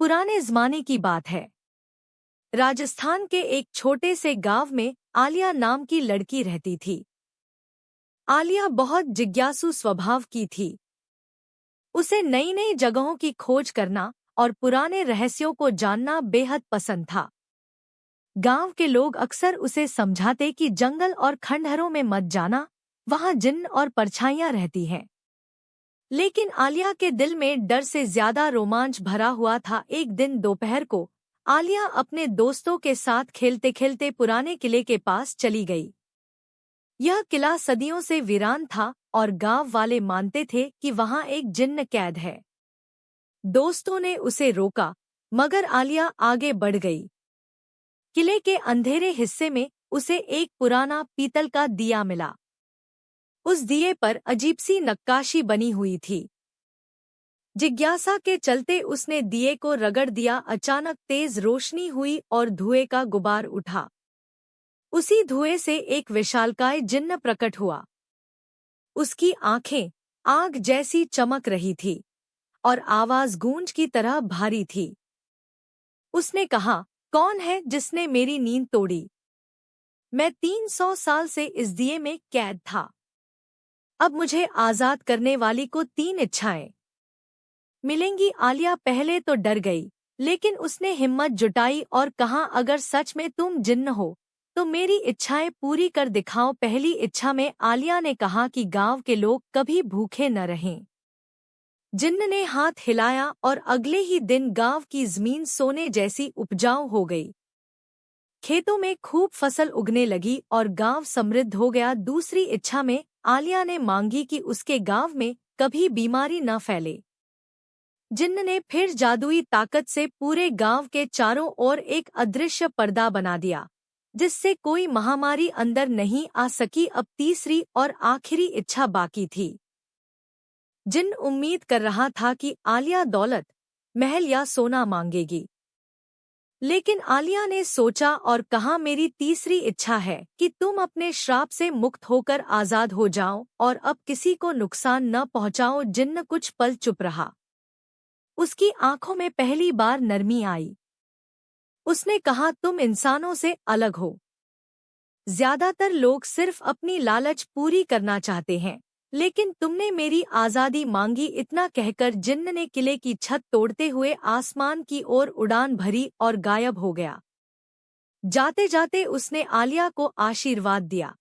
पुराने ज़माने की बात है। राजस्थान के एक छोटे से गांव में आलिया नाम की लड़की रहती थी। आलिया बहुत जिज्ञासु स्वभाव की थी। उसे नई नई जगहों की खोज करना और पुराने रहस्यों को जानना बेहद पसंद था। गांव के लोग अक्सर उसे समझाते कि जंगल और खंडहरों में मत जाना, वहां जिन्न और परछाइयां रहती हैं। लेकिन आलिया के दिल में डर से ज्यादा रोमांच भरा हुआ था। एक दिन दोपहर को आलिया अपने दोस्तों के साथ खेलते खेलते पुराने किले के पास चली गई। यह किला सदियों से वीरान था और गांव वाले मानते थे कि वहां एक जिन्न कैद है। दोस्तों ने उसे रोका, मगर आलिया आगे बढ़ गई। किले के अंधेरे हिस्से में उसे एक पुराना पीतल का दिया मिला। उस दिए पर अजीब सी नक्काशी बनी हुई थी। जिज्ञासा के चलते उसने दिए को रगड़ दिया। अचानक तेज रोशनी हुई और धुएं का गुबार उठा। उसी धुएं से एक विशालकाय जिन्न प्रकट हुआ। उसकी आंखें आग जैसी चमक रही थी और आवाज गूंज की तरह भारी थी। उसने कहा, कौन है जिसने मेरी नींद तोड़ी? मैं 300 साल से इस दिए में कैद था। अब मुझे आजाद करने वाली को 3 इच्छाएं मिलेंगी। आलिया पहले तो डर गई, लेकिन उसने हिम्मत जुटाई और कहा, अगर सच में तुम जिन्न हो तो मेरी इच्छाएं पूरी कर दिखाओ। पहली इच्छा में आलिया ने कहा कि गांव के लोग कभी भूखे न रहें। जिन्न ने हाथ हिलाया और अगले ही दिन गांव की जमीन सोने जैसी उपजाऊ हो गई। खेतों में खूब फसल उगने लगी और गांव समृद्ध हो गया। दूसरी इच्छा में आलिया ने मांगी कि उसके गांव में कभी बीमारी न फैले। जिन्न ने फिर जादुई ताकत से पूरे गांव के चारों ओर एक अदृश्य पर्दा बना दिया, जिससे कोई महामारी अंदर नहीं आ सकी। अब तीसरी और आखिरी इच्छा बाकी थी। जिन्न उम्मीद कर रहा था कि आलिया दौलत, महल या सोना मांगेगी, लेकिन आलिया ने सोचा और कहा, मेरी तीसरी इच्छा है कि तुम अपने श्राप से मुक्त होकर आजाद हो जाओ और अब किसी को नुकसान न पहुंचाओ। जिन्न कुछ पल चुप रहा। उसकी आंखों में पहली बार नरमी आई। उसने कहा, तुम इंसानों से अलग हो। ज्यादातर लोग सिर्फ अपनी लालच पूरी करना चाहते हैं, लेकिन तुमने मेरी आजादी मांगी। इतना कहकर जिन्न ने किले की छत तोड़ते हुए आसमान की ओर उड़ान भरी और गायब हो गया। जाते जाते उसने आलिया को आशीर्वाद दिया,